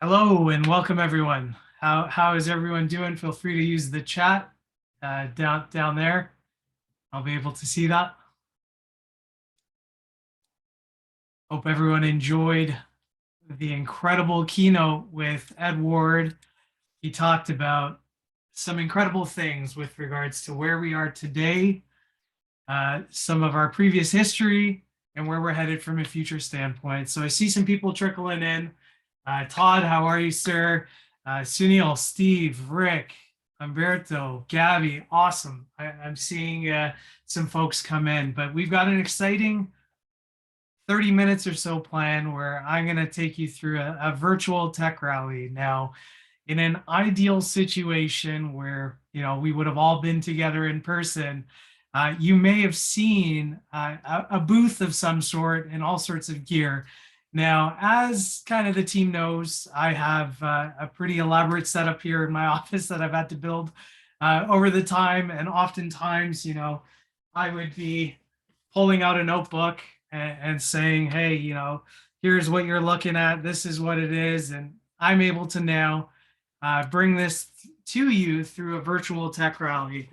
Hello and welcome everyone. How is everyone doing? Feel free to use the chat down there. I'll be able to see that. Hope everyone enjoyed the incredible keynote with Ed Ward. He talked about some incredible things with regards to where we are today, some of our previous history, and where we're headed from a future standpoint. So I see some people trickling in. Todd, how are you, sir? Sunil, Steve, Rick, Umberto, Gabby, awesome. I'm seeing some folks come in, but we've got an exciting 30 minutes or so plan where I'm going to take you through a virtual tech rally. Now, in an ideal situation where we would have all been together in person, you may have seen a booth of some sort and all sorts of gear. Now, as kind of the team knows, I have a pretty elaborate setup here in my office that I've had to build over the time, and oftentimes, I would be pulling out a notebook and saying, hey, here's what you're looking at. This is what it is. And I'm able to now bring this to you through a virtual tech rally.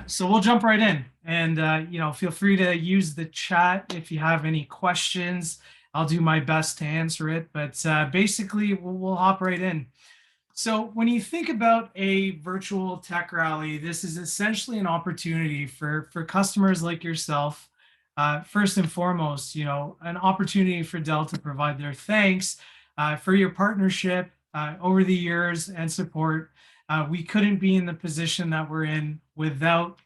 So we'll jump right in, and feel free to use the chat if you have any questions. I'll do my best to answer it, but basically we'll hop right in. So when you think about a virtual tech rally, this is essentially an opportunity for customers like yourself. First and foremost, an opportunity for Dell to provide their thanks for your partnership over the years and support. We couldn't be in the position that we're in without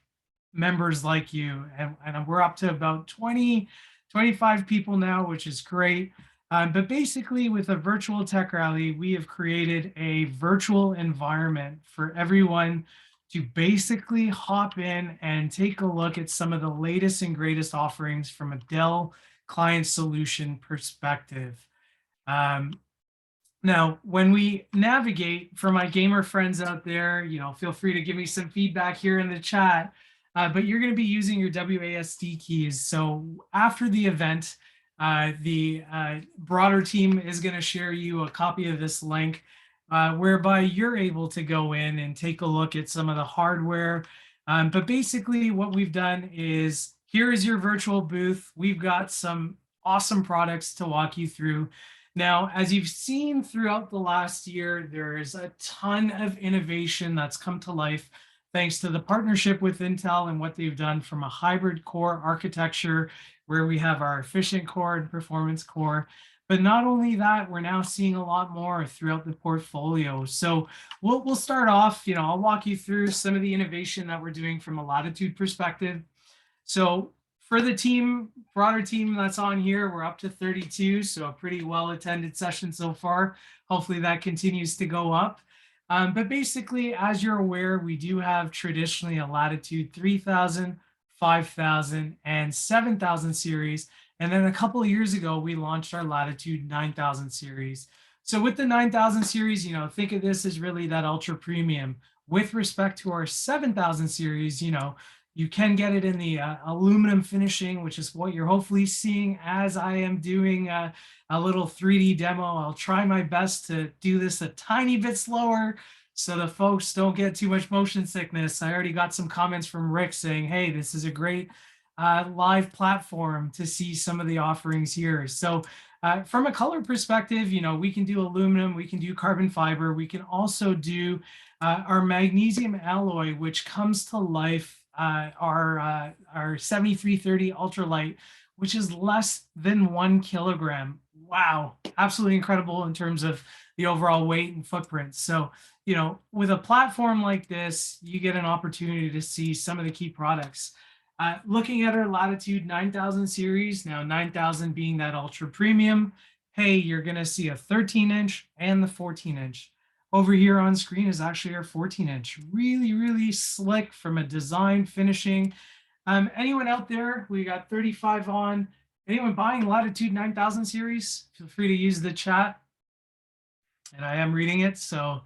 members like you. And we're up to about 20, 25 people now, which is great. But basically, with a virtual tech rally, we have created a virtual environment for everyone to basically hop in and take a look at some of the latest and greatest offerings from a Dell client solution perspective. Now, when we navigate, for my gamer friends out there, feel free to give me some feedback here in the chat. But you're going to be using your WASD keys. So after the event, the broader team is going to share you a copy of this link whereby you're able to go in and take a look at some of the hardware. But basically what we've done is, here is your virtual booth. We've got some awesome products to walk you through. Now, as you've seen throughout the last year, there is a ton of innovation that's come to life thanks to the partnership with Intel and what they've done from a hybrid core architecture where we have our efficient core and performance core. But not only that, we're now seeing a lot more throughout the portfolio. So we'll start off, I'll walk you through some of the innovation that we're doing from a Latitude perspective. So for the team, broader team that's on here, we're up to 32, so a pretty well-attended session so far. Hopefully that continues to go up. But basically, as you're aware, we do have traditionally a Latitude 3000, 5000, and 7000 series. And then a couple of years ago, we launched our Latitude 9000 series. So with the 9000 series, think of this as really that ultra premium. With respect to our 7000 series, you can get it in the aluminum finishing, which is what you're hopefully seeing as I am doing a little 3D demo. I'll try my best to do this a tiny bit slower so the folks don't get too much motion sickness. I already got some comments from Rick saying, hey, this is a great live platform to see some of the offerings here. So from a color perspective, we can do aluminum, we can do carbon fiber, we can also do our magnesium alloy, which comes to life, our 7330 ultralight, which is less than 1 kilogram. Wow, absolutely incredible in terms of the overall weight and footprint. So, with a platform like this, you get an opportunity to see some of the key products. Looking at our Latitude 9000 series, now 9000 being that ultra premium, hey, you're going to see a 13-inch and the 14-inch. Over here on screen is actually our 14-inch. Really, really slick from a design, finishing. Anyone out there, we got 35 on. Anyone buying Latitude 9000 series, feel free to use the chat. And I am reading it, so,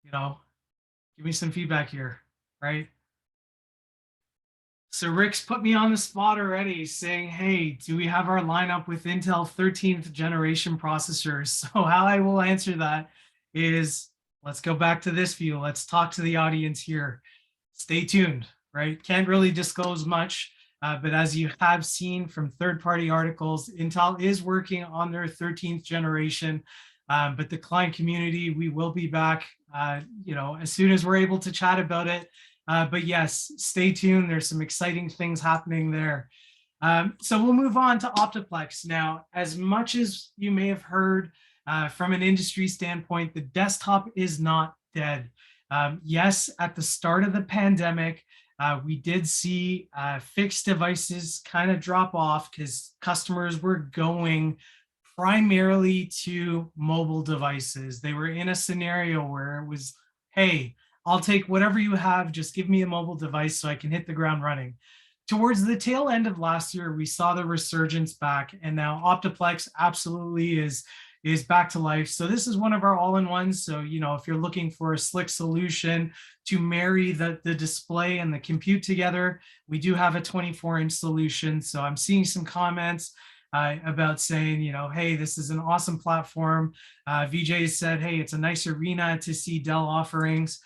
give me some feedback here, right? So Rick's put me on the spot already, saying, hey, do we have our lineup with Intel 13th generation processors? So how I will answer that is, let's go back to this view. Let's talk to the audience here. Stay tuned, right? Can't really disclose much, but as you have seen from third-party articles, Intel is working on their 13th generation. But the client community, we will be back, as soon as we're able to chat about it. But yes, stay tuned. There's some exciting things happening there. So we'll move on to Optiplex. Now, as much as you may have heard from an industry standpoint, the desktop is not dead. Yes, at the start of the pandemic, we did see fixed devices kind of drop off because customers were going primarily to mobile devices. They were in a scenario where it was, hey, I'll take whatever you have, just give me a mobile device so I can hit the ground running. Towards the tail end of last year, we saw the resurgence back, and now Optiplex absolutely is back to life. So this is one of our all-in-ones. So, if you're looking for a slick solution to marry the display and the compute together, we do have a 24-inch solution. So I'm seeing some comments about saying, hey, this is an awesome platform. VJ said, hey, it's a nice arena to see Dell offerings.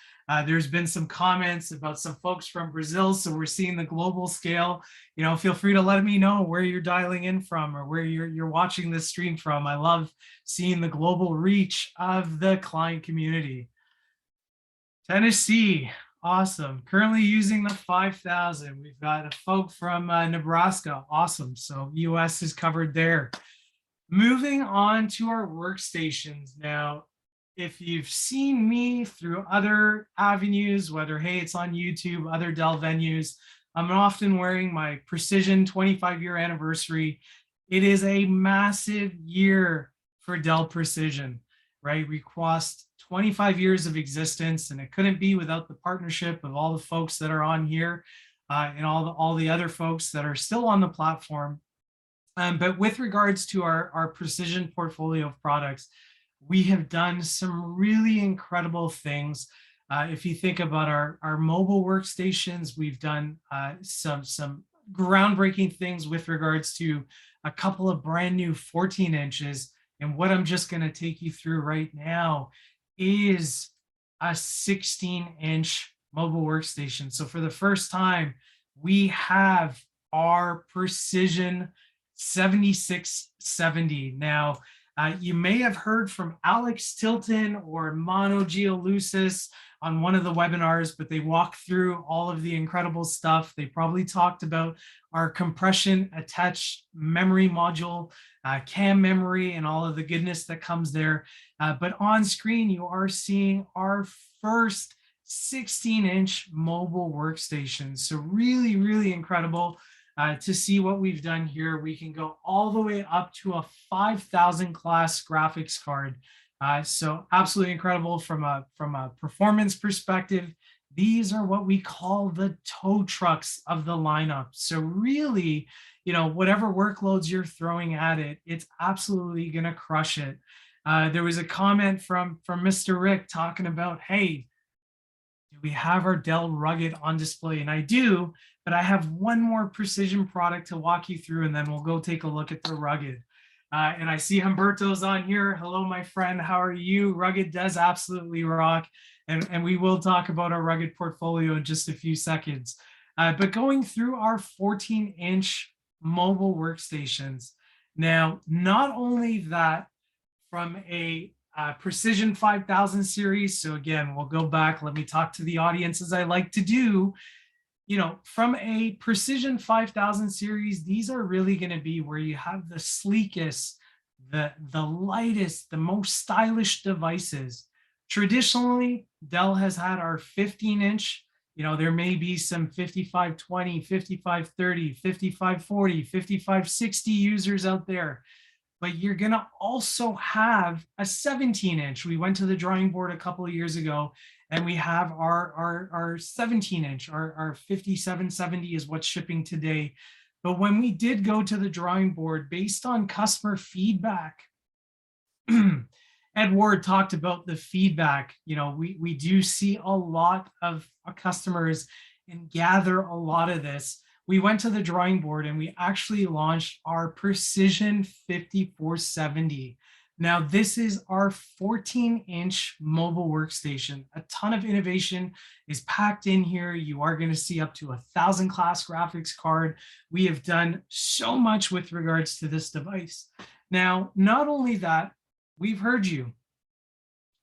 There's been some comments about some folks from Brazil, so we're seeing the global scale. Feel free to let me know where you're dialing in from or where you're watching this stream from. I love seeing the global reach of the client community. Tennessee, awesome. Currently using the 5000. We've got a folk from Nebraska, awesome. So US is covered there. Moving on to our workstations now. If you've seen me through other avenues, whether, hey, it's on YouTube, other Dell venues, I'm often wearing my Precision 25-year anniversary. It is a massive year for Dell Precision, right? We crossed 25 years of existence, and it couldn't be without the partnership of all the folks that are on here and all the other folks that are still on the platform. But with regards to our Precision portfolio of products, we have done some really incredible things. If you think about our mobile workstations, we've done some groundbreaking things with regards to a couple of brand new 14 inches. And what I'm just going to take you through right now is a 16-inch mobile workstation. So for the first time, we have our Precision 7670. Now, you may have heard from Alex Tilton or Mano Gialusis on one of the webinars, but they walked through all of the incredible stuff. They probably talked about our compression attached memory module, CAM memory, and all of the goodness that comes there. But on screen, you are seeing our first 16-inch mobile workstation. So really, really incredible. To see what we've done here. We can go all the way up to a 5000 class graphics card. So absolutely incredible from a performance perspective. These are what we call the tow trucks of the lineup. So really, whatever workloads you're throwing at it, it's absolutely going to crush it. There was a comment from Mr. Rick talking about, hey, do we have our Dell Rugged on display? And I do, but I have one more Precision product to walk you through, and then we'll go take a look at the Rugged. And I see Humberto's on here. Hello, my friend. How are you? Rugged does absolutely rock. And we will talk about our Rugged portfolio in just a few seconds. But going through our 14-inch mobile workstations. Now, not only that, from a Precision 5000 series. So again, we'll go back. Let me talk to the audience as I like to do. From a Precision 5000 series, these are really going to be where you have the sleekest, the lightest, the most stylish devices. Traditionally, Dell has had our 15-inch. There may be some 5520, 5530, 5540, 5560 users out there. But you're going to also have a 17-inch. We went to the drawing board a couple of years ago, and we have our 17-inch, our 5770 is what's shipping today. But when we did go to the drawing board, based on customer feedback, Ed Ward talked about the feedback. We do see a lot of customers and gather a lot of this. we went to the drawing board and we actually launched our Precision 5470. Now, this is our 14-inch mobile workstation. A ton of innovation is packed in here. You are going to see up to 1,000 class graphics card. We have done so much with regards to this device. Now, not only that, we've heard you,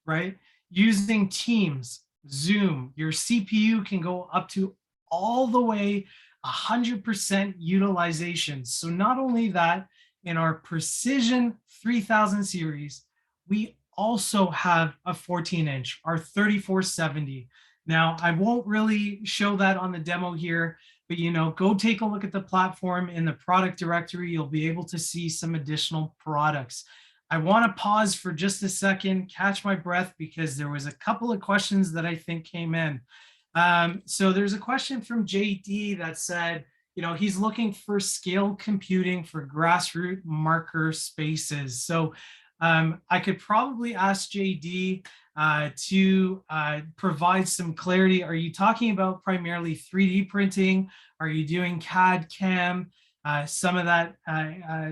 right? Using Teams, Zoom, your CPU can go up to all the way 100% utilization. So not only that, in our Precision 3000 series, we also have a 14-inch, our 3470. Now, I won't really show that on the demo here, but go take a look at the platform. In the product directory, you'll be able to see some additional products. I want to pause for just a second, catch my breath, because there was a couple of questions that I think came in. So there's a question from JD that said, he's looking for scale computing for grassroots marker spaces. So I could probably ask JD to provide some clarity. Are you talking about primarily 3D printing? Are you doing CAD, CAM, some of that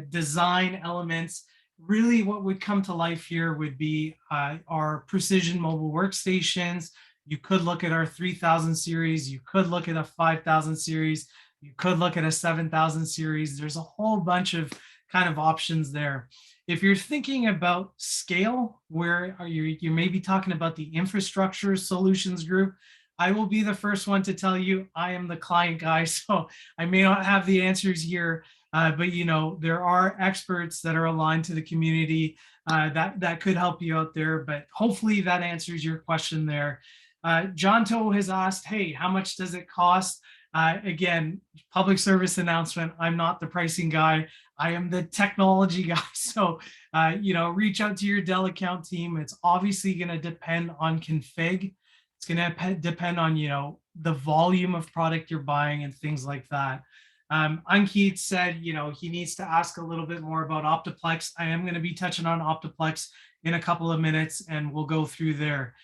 design elements? Really what would come to life here would be our precision mobile workstations. You could look at our 3000 series. You could look at a 5000 series. You could look at a 7000 series. There's a whole bunch of kind of options there. If you're thinking about scale, where are you may be talking about the infrastructure solutions group, I will be the first one to tell you I am the client guy, so I may not have the answers here, but there are experts that are aligned to the community that could help you out there. But hopefully that answers your question there. John Toe has asked, hey, how much does it cost? Again, public service announcement. I'm not the pricing guy. I am the technology guy. So, reach out to your Dell account team. It's obviously going to depend on config. It's going to depend on, the volume of product you're buying and things like that. Ankit said, he needs to ask a little bit more about Optiplex. I am going to be touching on Optiplex in a couple of minutes, and we'll go through there.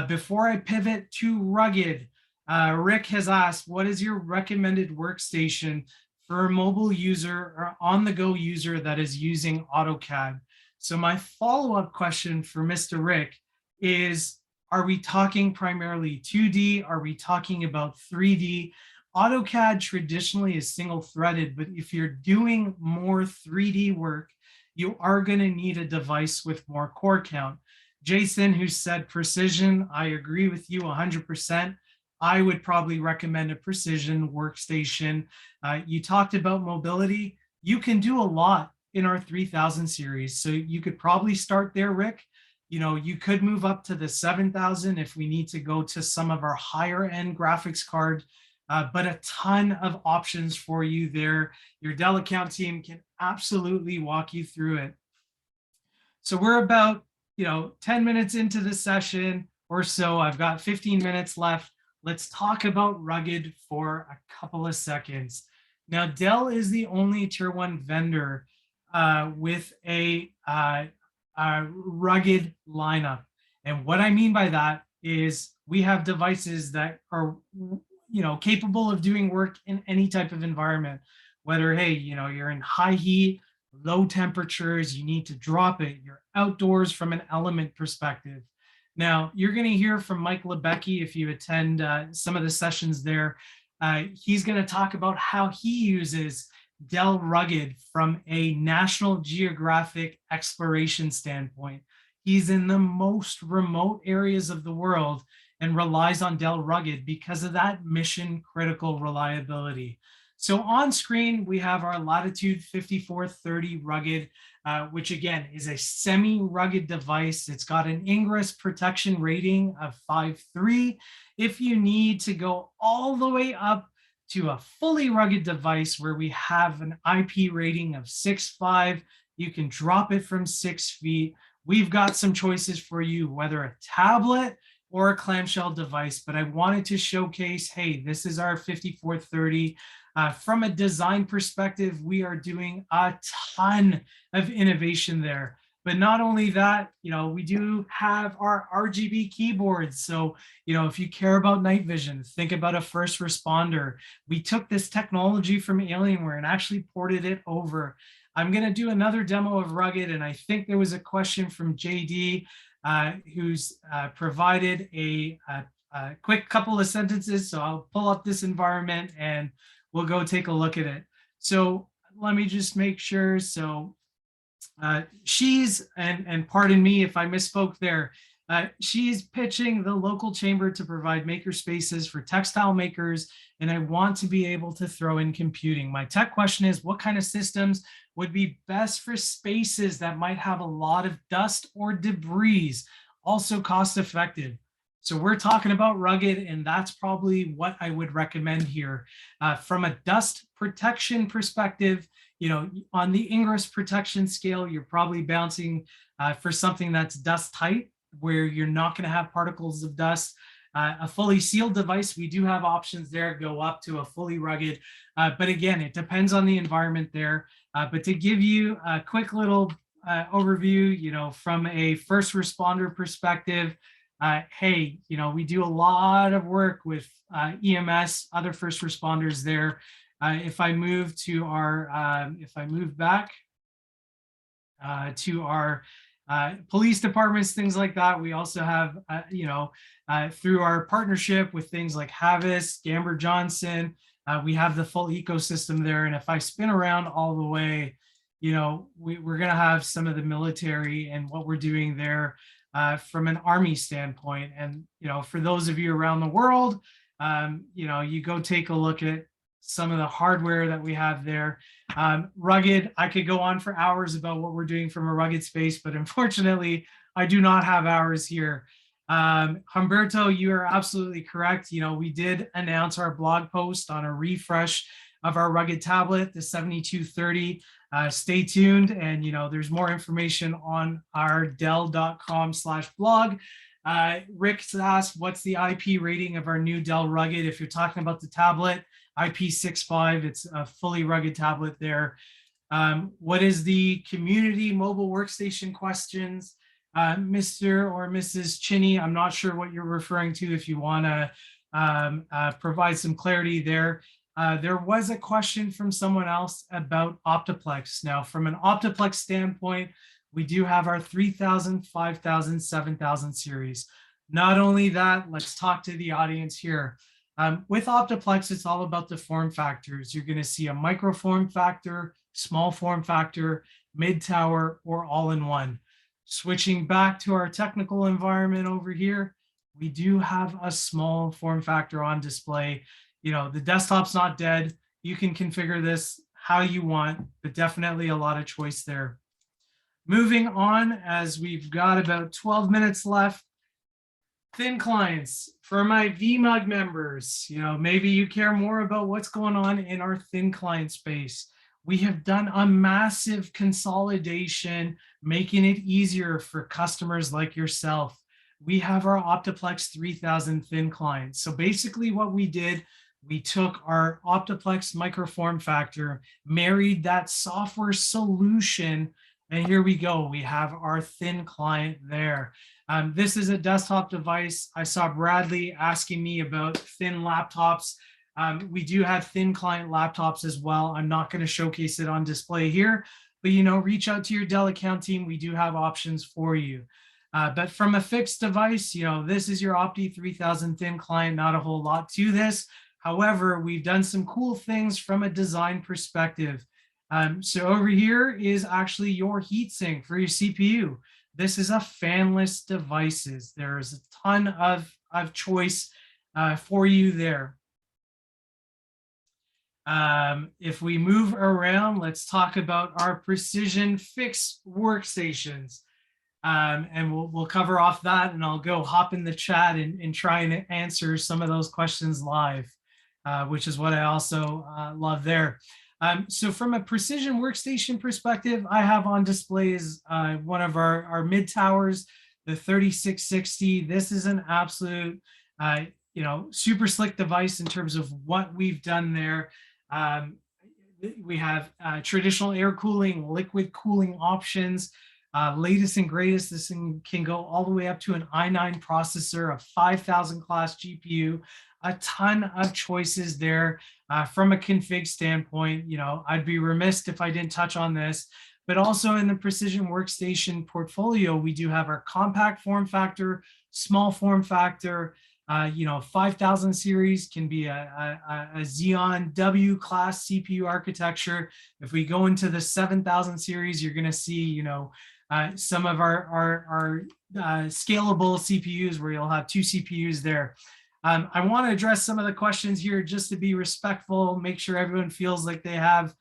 Before I pivot to rugged, Rick has asked, what is your recommended workstation for a mobile user or on-the-go user that is using AutoCAD? So my follow-up question for Mr. Rick is, are we talking primarily 2D? Are we talking about 3D? AutoCAD traditionally is single-threaded, but if you're doing more 3D work, you are going to need a device with more core count. Jason, who said precision, I agree with you 100%. I would probably recommend a precision workstation. You talked about mobility. You can do a lot in our 3000 series. So you could probably start there, Rick. You could move up to the 7000 if we need to go to some of our higher end graphics card, but a ton of options for you there. Your Dell account team can absolutely walk you through it. So we're about 10 minutes into the session or so. I've got 15 minutes left. Let's talk about rugged for a couple of seconds. Now, Dell is the only tier 1 vendor with a rugged lineup. And what I mean by that is we have devices that are capable of doing work in any type of environment, whether, hey, you're in high heat, low temperatures, you need to drop it, you're outdoors from an element perspective. Now, you're going to hear from Mike Lebecki if you attend some of the sessions there. He's going to talk about how he uses Dell Rugged from a National Geographic exploration standpoint. He's in the most remote areas of the world and relies on Dell Rugged because of that mission critical reliability. So on screen, we have our Latitude 5430 Rugged, which again is a semi-rugged device. It's got an ingress protection rating of 5.3. If you need to go all the way up to a fully rugged device where we have an IP rating of 6.5, you can drop it from 6 feet. We've got some choices for you, whether a tablet or a clamshell device, but I wanted to showcase, hey, this is our 5430. From a design perspective, we are doing a ton of innovation there. But not only that, we do have our RGB keyboards. So, if you care about night vision, think about a first responder. We took this technology from Alienware and actually ported it over. I'm going to do another demo of Rugged, and I think there was a question from JD, who's provided a quick couple of sentences. So I'll pull up this environment and we'll go take a look at it. So let me just make sure. So she's, and pardon me if I misspoke there, she's pitching the local chamber to provide maker spaces for textile makers, and I want to be able to throw in computing. My tech question is, what kind of systems would be best for spaces that might have a lot of dust or debris, also cost effective? So we're talking about Rugged, and that's probably what I would recommend here. From a dust protection perspective, on the Ingress protection scale, you're probably bouncing for something that's dust tight, where you're not going to have particles of dust. A fully sealed device, we do have options there, go up to a fully rugged. But again, it depends on the environment there. But to give you a quick little overview, from a first responder perspective, hey, we do a lot of work with EMS, other first responders there. If I move to our, if I move back to our police departments, things like that, we also have, through our partnership with things like Havis, Gamber Johnson, we have the full ecosystem there. And if I spin around all the way, we're going to have some of the military and what we're doing there from an Army standpoint. And, for those of you around the world, you go take a look at some of the hardware that we have there. Rugged, I could go on for hours about what we're doing from a rugged space, but unfortunately, I do not have hours here. Humberto, you are absolutely correct. We did announce our blog post on a refresh of our rugged tablet, the 7230. Stay tuned, and there's more information on our dell.com/blog. Rick's asked, what's the IP rating of our new Dell Rugged? If you're talking about the tablet, IP65, it's a fully rugged tablet there. What is the community mobile workstation questions? Mr. or Mrs. Chinny, I'm not sure what you're referring to. If you want to provide some clarity there. There was a question from someone else about Optiplex. Now, from an Optiplex standpoint, we do have our 3000, 5000, 7000 series. Not only that, let's talk to the audience here. With Optiplex, it's all about the form factors. You're going to see a micro form factor, small form factor, mid tower, or all in one. Switching back to our technical environment over here, we do have a small form factor on display. The desktop's not dead. You can configure this how you want, but definitely a lot of choice there. Moving on, as we've got about 12 minutes left, thin clients. For my VMUG members, maybe you care more about what's going on in our thin client space. We have done a massive consolidation, making it easier for customers like yourself. We have our Optiplex 3000 thin clients. So basically what we did, we took our Optiplex microform factor, married that software solution, and here we go. We have our thin client there. This is a desktop device. I saw Bradley asking me about thin laptops. We do have thin client laptops as well. I'm not going to showcase it on display here, but reach out to your Dell account team. We do have options for you. But from a fixed device, this is your Opti 3000 thin client. Not a whole lot to this. However, we've done some cool things from a design perspective. So over here is actually your heatsink for your CPU. This is a fanless devices. There's a ton of choice for you there. If we move around, let's talk about our precision fixed workstations. And we'll cover off that, and I'll go hop in the chat and try and answer some of those questions live, which is what I also love there. So from a precision workstation perspective, I have on displays one of our mid towers, the 3660. This is an absolute, super slick device in terms of what we've done there. We have traditional air cooling, liquid cooling options. latest and greatest. This thing can go all the way up to an i9 processor, a 5000 class GPU, a ton of choices there. From a config standpoint, I'd be remiss if I didn't touch on this, but also in the precision workstation portfolio, we do have our compact form factor, small form factor. 5000 series can be a Xeon W class CPU architecture. If we go into the 7000 series, you're going to see, some of our scalable CPUs where you'll have two CPUs there. I want to address some of the questions here just to be respectful, make sure everyone feels like they have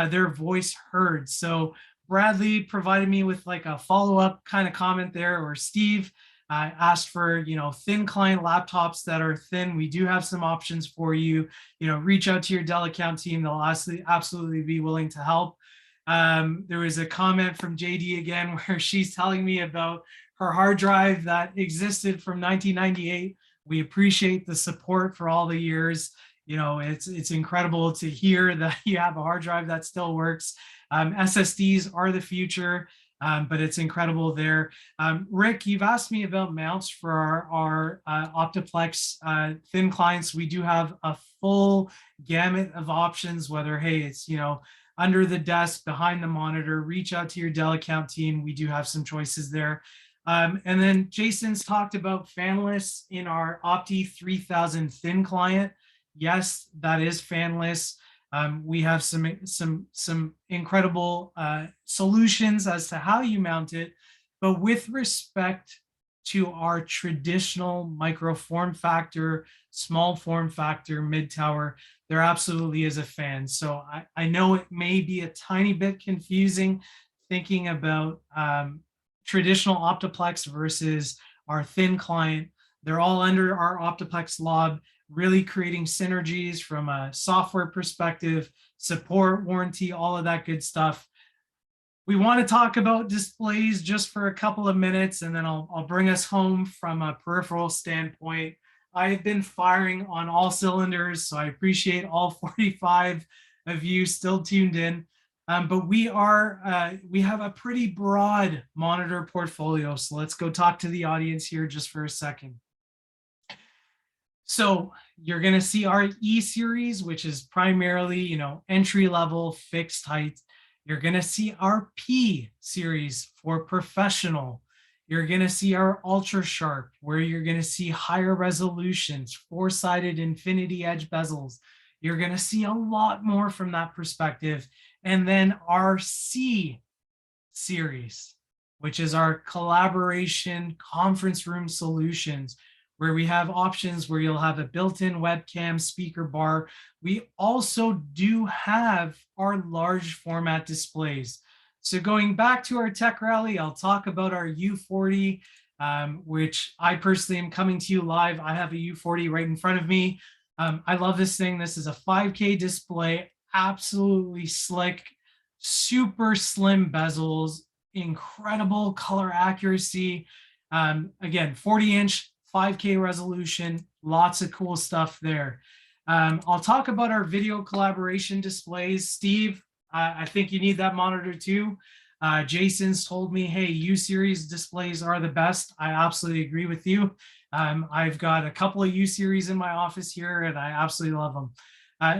their voice heard. So Bradley provided me with like a follow-up kind of comment there, or Steve asked for, thin client laptops that are thin. We do have some options for you. Reach out to your Dell account team. They'll absolutely be willing to help. There was a comment from JD again where she's telling me about her hard drive that existed from 1998. We appreciate the support for all the years. It's incredible to hear that you have a hard drive that still works. SSDs are the future, but it's incredible there. Rick, you've asked me about mounts for our Optiplex thin clients. We do have a full gamut of options, whether, hey, it's, under the desk, behind the monitor. Reach out to your Dell account team. We do have some choices there. And then Jason's talked about fanless in our Opti 3000 thin client. Yes, that is fanless. We have some incredible solutions as to how you mount it, but with respect to our traditional micro form factor, small form factor, mid tower, there absolutely is a fan. So I know it may be a tiny bit confusing thinking about traditional Optiplex versus our thin client. They're all under our Optiplex lob, really creating synergies from a software perspective, support, warranty, all of that good stuff. We want to talk about displays just for a couple of minutes, and then I'll bring us home from a peripheral standpoint. I've been firing on all cylinders, so I appreciate all 45 of you still tuned in. But we have a pretty broad monitor portfolio. So let's go talk to the audience here just for a second. So you're going to see our E series, which is primarily, entry level fixed height. You're going to see our P series for professional. You're going to see our ultra sharp, where you're going to see higher resolutions, four-sided infinity edge bezels. You're going to see a lot more from that perspective. And then our C series, which is our collaboration conference room solutions, where we have options where you'll have a built-in webcam, speaker bar. We also do have our large format displays. So going back to our tech rally, I'll talk about our U40, which I personally am coming to you live. I have a U40 right in front of me. I love this thing. This is a 5K display, absolutely slick, super slim bezels, incredible color accuracy. Again, 40-inch, 5K resolution, lots of cool stuff there. I'll talk about our video collaboration displays. Steve, I think you need that monitor too. Jason's told me, hey, U-series displays are the best. I absolutely agree with you. I've got a couple of U-series in my office here, and I absolutely love them.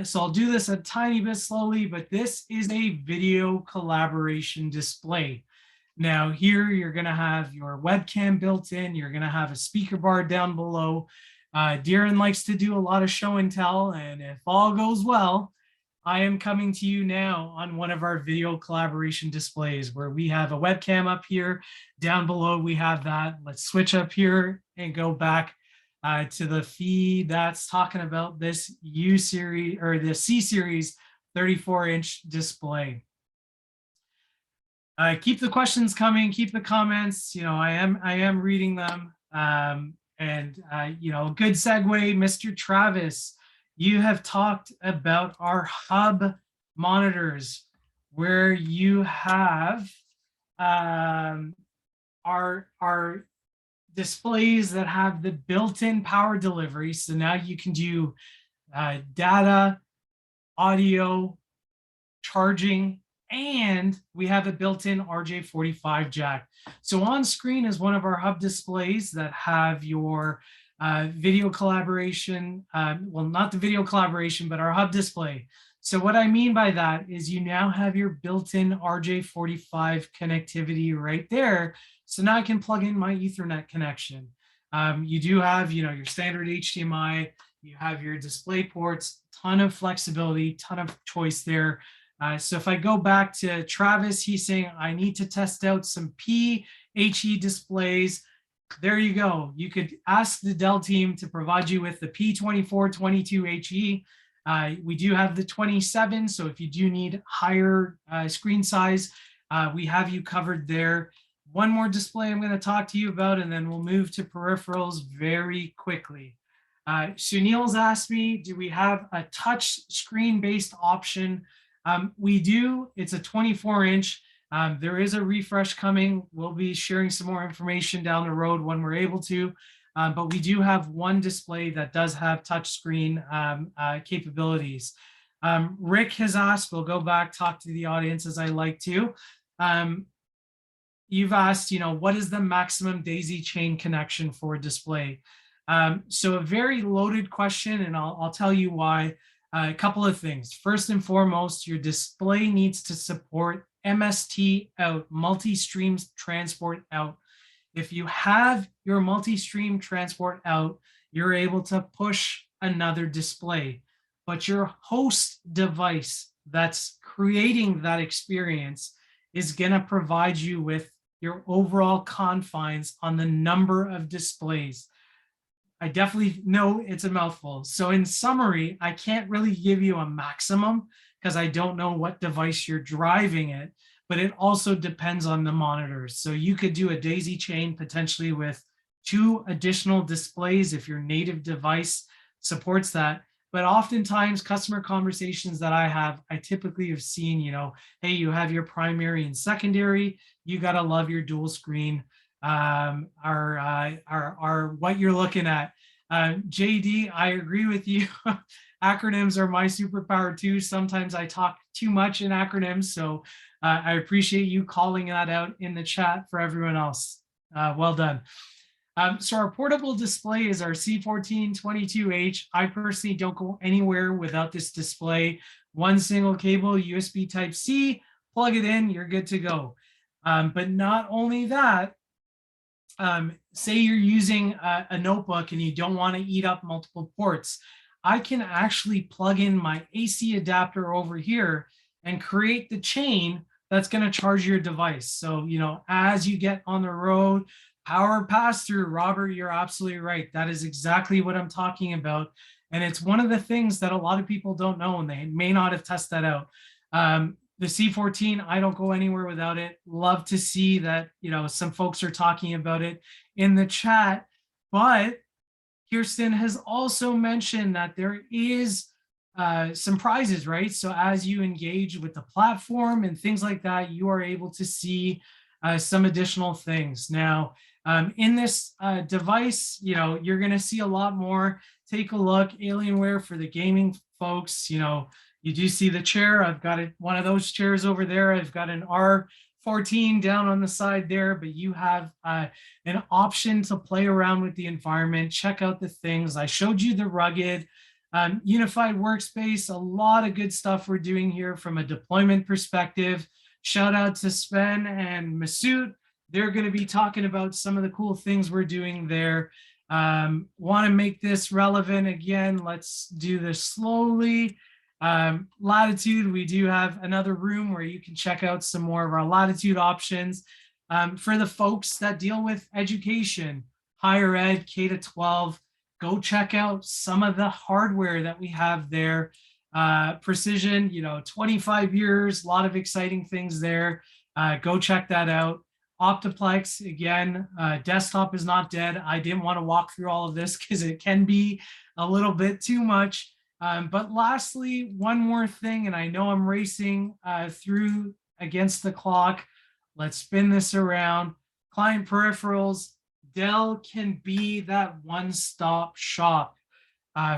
So I'll do this a tiny bit slowly, but this is a video collaboration display. Now here you're going to have your webcam built in. You're going to have a speaker bar down below. Dhiren likes to do a lot of show and tell, and if all goes well, I am coming to you now on one of our video collaboration displays where we have a webcam up here. Down below, we have that. Let's switch up here and go back to the feed that's talking about this U series or the C series 34-inch display. Keep the questions coming, keep the comments. I am reading them. Good segue, Mr. Travis. You have talked about our hub monitors, where you have our displays that have the built-in power delivery. So now you can do data, audio, charging, and we have a built-in RJ45 jack. So on screen is one of our hub displays that have your video collaboration, well, not the video collaboration, but our hub display. So what I mean by that is you now have your built-in RJ45 connectivity right there. So now I can plug in my Ethernet connection. You do have, your standard HDMI, you have your display ports, ton of flexibility, ton of choice there. So if I go back to Travis, he's saying, I need to test out some PHE displays. There you go. You could ask the Dell team to provide you with the P2422HE. We do have the 27, so if you do need higher screen size, we have you covered there. One more display I'm going to talk to you about, and then we'll move to peripherals very quickly. Sunil's asked me, do we have a touch screen based option? We do. It's a 24-inch. There is a refresh coming. We'll be sharing some more information down the road when we're able to. But we do have one display that does have touchscreen capabilities. Rick has asked, we'll go back, talk to the audience as I like to. You've asked, what is the maximum daisy chain connection for a display? So a very loaded question, and I'll tell you why. A couple of things. First and foremost, your display needs to support MST out, multi-stream transport out. If you have your multi-stream transport out, you're able to push another display. But your host device that's creating that experience is going to provide you with your overall confines on the number of displays. I definitely know it's a mouthful. So in summary, I can't really give you a maximum because I don't know what device you're driving it, but it also depends on the monitors. So you could do a daisy chain potentially with 2 additional displays if your native device supports that. But oftentimes customer conversations that I typically have seen, hey, you have your primary and secondary, you got to love your dual screen. Are what you're looking at. JD, I agree with you. Acronyms are my superpower too. Sometimes I talk too much in acronyms, so I appreciate you calling that out in the chat for everyone else. Well done. So our portable display is our C1422H. I personally don't go anywhere without this display. One single cable, USB Type-C, plug it in, you're good to go. But not only that, say you're using a notebook and you don't want to eat up multiple ports, I can actually plug in my AC adapter over here and create the chain that's going to charge your device. So, as you get on the road, power pass through, Robert, you're absolutely right. That is exactly what I'm talking about. And it's one of the things that a lot of people don't know, and they may not have tested that out. The C14, I don't go anywhere without it. Love to see that, some folks are talking about it in the chat, but Kirsten has also mentioned that there is some prizes, right? So as you engage with the platform and things like that, you are able to see some additional things. Now, in this device, you're going to see a lot more. Take a look, Alienware for the gaming folks, you do see the chair. I've got one of those chairs over there. I've got an R14 down on the side there, but you have an option to play around with the environment, check out the things. I showed you the rugged unified workspace, a lot of good stuff we're doing here from a deployment perspective. Shout out to Sven and Masoud. They're going to be talking about some of the cool things we're doing there. Want to make this relevant again. Let's do this slowly. Latitude, we do have another room where you can check out some more of our Latitude options. For the folks that deal with education, higher ed, K-12, go check out some of the hardware that we have there. Precision, 25 years, a lot of exciting things there. Go check that out. Optiplex, again, desktop is not dead. I didn't want to walk through all of this because it can be a little bit too much. But lastly, one more thing, and I know I'm racing through against the clock. Let's spin this around. Client peripherals, Dell can be that one-stop shop.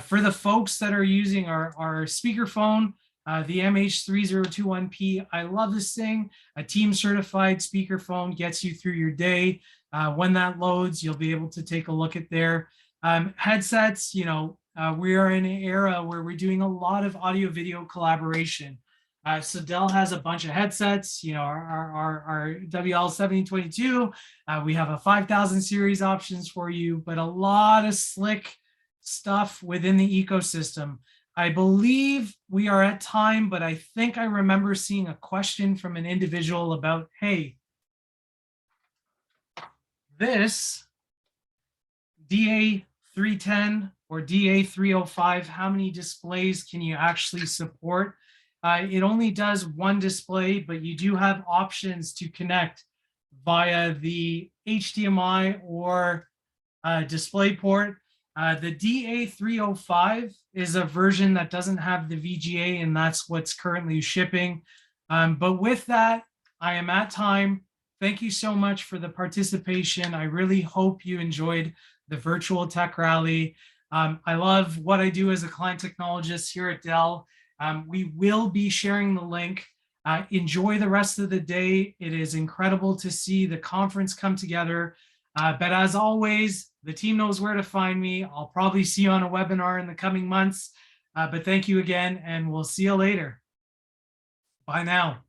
For the folks that are using our speakerphone, The MH3021P, I love this thing. A team certified speakerphone gets you through your day. When that loads, you'll be able to take a look at there. Headsets, we are in an era where we're doing a lot of audio video collaboration. So Dell has a bunch of headsets, our WL7022. We have a 5000 series options for you, but a lot of slick stuff within the ecosystem. I believe we are at time, but I think I remember seeing a question from an individual about, hey, this DA310 or DA305, how many displays can you actually support? It only does one display, but you do have options to connect via the HDMI or DisplayPort. The DA305 is a version that doesn't have the VGA, and that's what's currently shipping. But with that, I am at time. Thank you so much for the participation. I really hope you enjoyed the virtual tech rally. I love what I do as a client technologist here at Dell. We will be sharing the link. Enjoy the rest of the day. It is incredible to see the conference come together. But as always, the team knows where to find me. I'll probably see you on a webinar in the coming months. But thank you again, and we'll see you later. Bye now.